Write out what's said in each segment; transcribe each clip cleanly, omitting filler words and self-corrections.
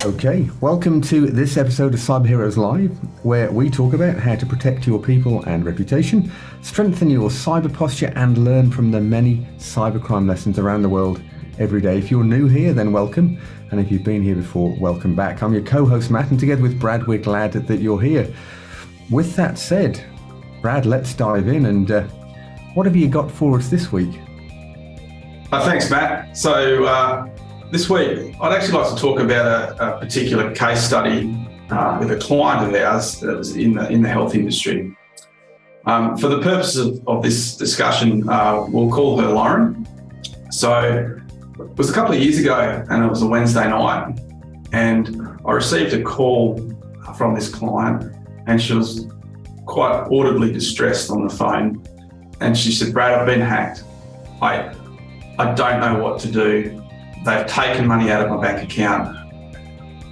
Okay, welcome to this episode of Cyber Heroes Live, where we talk about how to protect your people and reputation, strengthen your cyber posture, and learn from the many cybercrime lessons around the world every day. If you're new here, then welcome, and if you've been here before, welcome back. I'm your co-host Matt, and together with Brad, we're glad that you're here. With that said, Brad, let's dive in, and what have you got for us this week? Thanks, Matt. So this week, I'd actually like to talk about a particular case study with a client of ours that was in the health industry. For the purposes of this discussion, we'll call her Lauren. So it was a couple of years ago, and it was a Wednesday night, and I received a call from this client, and she was quite audibly distressed on the phone. And she said, "Brad, I've been hacked. I don't know what to do. They've taken money out of my bank account.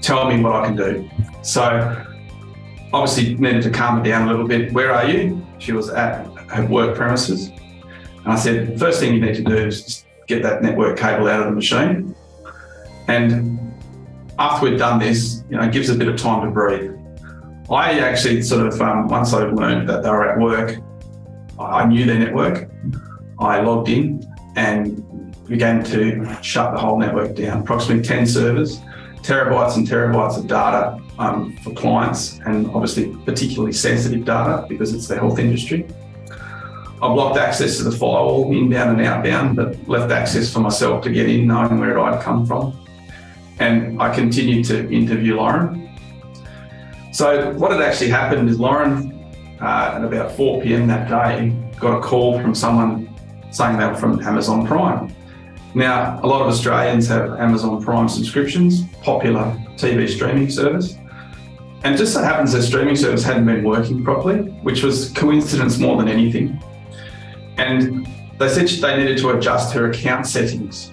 Tell me what I can do." So obviously needed to calm her down a little bit. "Where are you?" She was at her work premises. And I said, "First thing you need to do is just get that network cable out of the machine." And after we'd done this, it gives a bit of time to breathe. I actually once I learned that they were at work, I knew their network. I logged in and began to shut the whole network down. Approximately 10 servers, terabytes and terabytes of data for clients, and obviously particularly sensitive data because it's the health industry. I blocked access to the firewall, inbound and outbound, but left access for myself to get in, knowing where I'd come from. And I continued to interview Lauren. So what had actually happened is Lauren, at about 4 p.m. that day, got a call from someone saying they were from Amazon Prime. Now, a lot of Australians have Amazon Prime subscriptions, popular TV streaming service. And it just so happens their streaming service hadn't been working properly, which was coincidence more than anything. And they said they needed to adjust her account settings.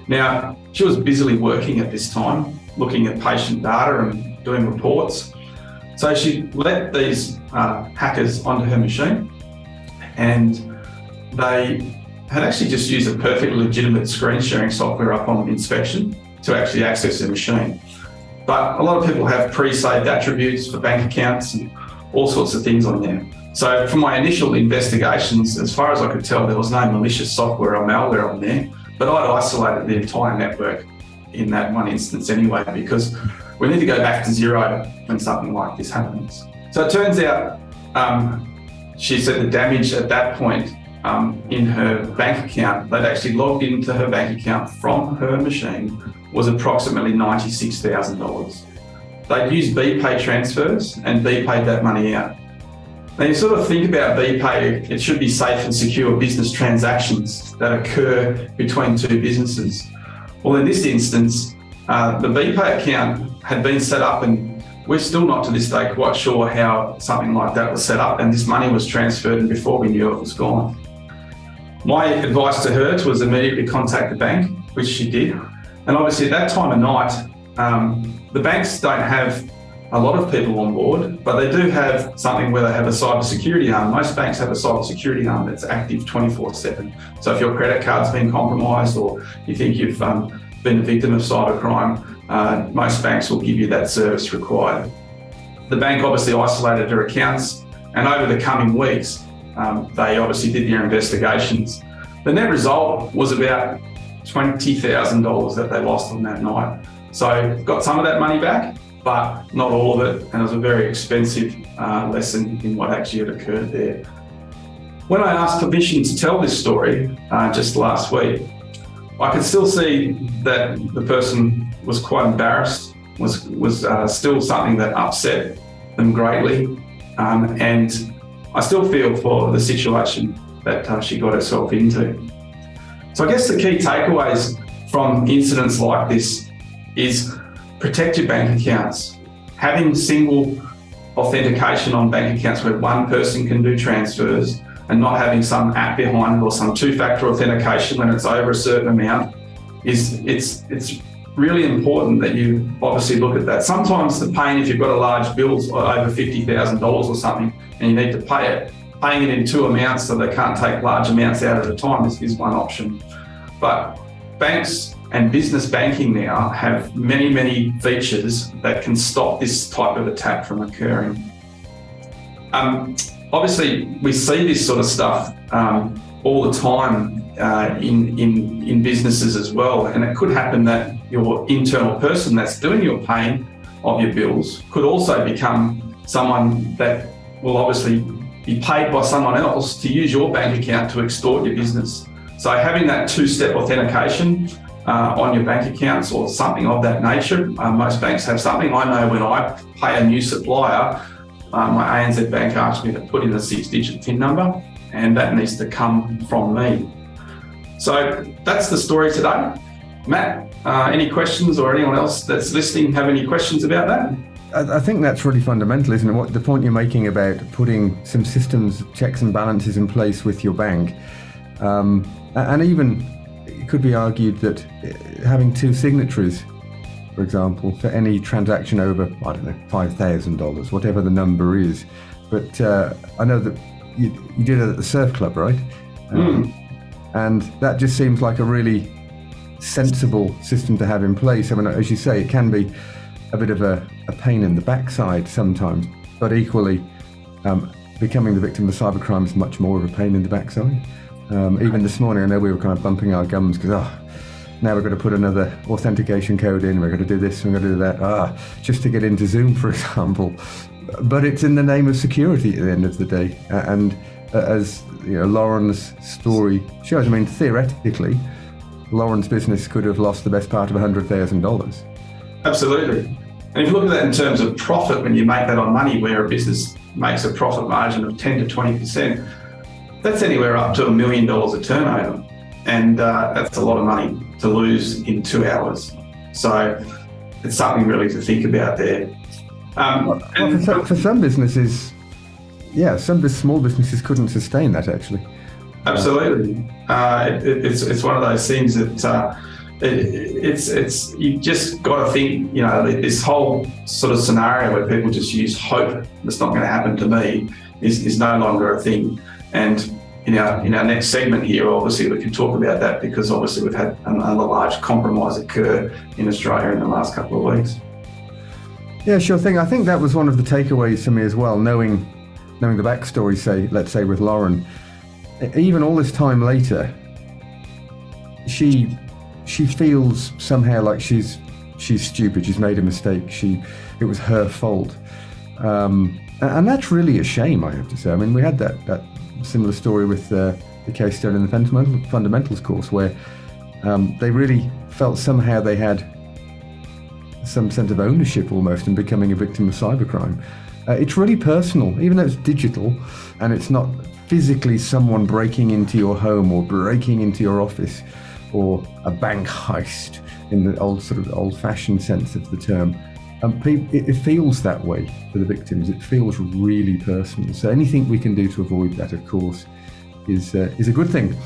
Now, she was busily working at this time, looking at patient data and doing reports. So she let these hackers onto her machine, and they had actually just used a perfectly legitimate screen sharing software up on inspection to actually access the machine. But a lot of people have pre-saved attributes for bank accounts and all sorts of things on there. So from my initial investigations, as far as I could tell, there was no malicious software or malware on there, but I'd isolated the entire network in that one instance anyway, because we need to go back to zero when something like this happens. So it turns out, she said the damage at that point in her bank account, they'd actually logged into her bank account from her machine, was approximately $96,000. They'd used BPay transfers, and BPay'd that money out. Now you sort of think about BPay, it should be safe and secure business transactions that occur between two businesses. Well, in this instance, the BPay account had been set up, and we're still not to this day quite sure how something like that was set up, and this money was transferred, and before we knew it was gone. My advice to her was immediately contact the bank, which she did. And obviously at that time of night, the banks don't have a lot of people on board, but they do have something where they have a cybersecurity arm. Most banks have a cybersecurity arm that's active 24/7. So if your credit card's been compromised, or you think you've been a victim of cybercrime, most banks will give you that service required. The bank obviously isolated her accounts, and over the coming weeks, they obviously did their investigations. The net result was about $20,000 that they lost on that night. So got some of that money back, but not all of it, and it was a very expensive lesson in what actually had occurred there. When I asked permission to tell this story just last week, I could still see that the person was quite embarrassed, was still something that upset them greatly, and I still feel for the situation that she got herself into. So I guess the key takeaways from incidents like this is protect your bank accounts. Having single authentication on bank accounts where one person can do transfers, and not having some app behind it or some two-factor authentication when it's over a certain amount, it's really important that you obviously look at that. Sometimes the pain, if you've got a large bill over $50,000 or something and you need to pay it, paying it in two amounts so they can't take large amounts out at a time is one option. But banks and business banking now have many, many features that can stop this type of attack from occurring. Obviously, we see this sort of stuff all the time in businesses as well, and it could happen that your internal person that's doing your paying of your bills could also become someone that will obviously be paid by someone else to use your bank account to extort your business. So having that two-step authentication on your bank accounts or something of that nature, most banks have something. I know when I pay a new supplier, my ANZ bank asks me to put in a 6-digit PIN number, and that needs to come from me. So that's the story today. Matt, any questions, or anyone else that's listening have any questions about that? I think that's really fundamental, isn't it? What the point you're making about putting some systems, checks and balances in place with your bank. And even it could be argued that having two signatories, for example, for any transaction over, I don't know, $5,000, whatever the number is. But I know that you did it at the surf club, right? And that just seems like a really sensible system to have in place. I mean, as you say, it can be a bit of a pain in the backside sometimes, but equally becoming the victim of cybercrime is much more of a pain in the backside. Even this morning, I know we were kind of bumping our gums because, now we're going to put another authentication code in, we're going to do this, we're going to do that, just to get into Zoom, for example. But it's in the name of security at the end of the day. And as you know, Lauren's story shows, I mean, theoretically, Lauren's business could have lost the best part of $100,000. Absolutely. And if you look at that in terms of profit, when you make that on money, where a business makes a profit margin of 10 to 20%, that's anywhere up to $1 million a turnover. And that's a lot of money to lose in 2 hours. So it's something really to think about there. For some businesses, some small businesses couldn't sustain that, actually. Absolutely. It's one of those things that it's you just got to think, this whole sort of scenario where people just use hope that's not going to happen to me is no longer a thing. And in our next segment here, obviously we can talk about that, because obviously we've had another large compromise occur in Australia in the last couple of weeks. Yeah, sure thing. I think that was one of the takeaways for me as well, knowing the backstory, let's say with Lauren. Even all this time later, she feels somehow like she's stupid. She's made a mistake. It was her fault, and that's really a shame, I have to say. I mean, we had that similar story with the case study in the fundamentals course, where they really felt somehow they had some sense of ownership almost in becoming a victim of cybercrime. It's really personal, even though it's digital and it's not physically someone breaking into your home or breaking into your office or a bank heist in the old-fashioned sense of the term. It feels that way for the victims. It feels really personal. So anything we can do to avoid that, of course, is a good thing.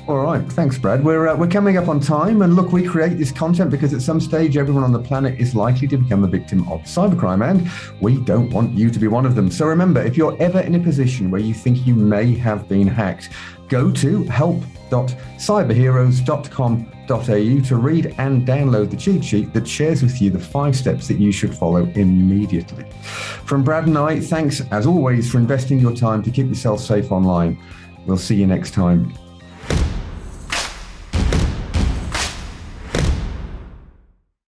All right, thanks, Brad. We're coming up on time, and look, we create this content because at some stage everyone on the planet is likely to become a victim of cybercrime, and we don't want you to be one of them. So remember, if you're ever in a position where you think you may have been hacked, go to help.cyberheroes.com.au to read and download the cheat sheet that shares with you the 5 steps that you should follow immediately. From Brad and I, thanks as always for investing your time to keep yourself safe online. We'll see you next time.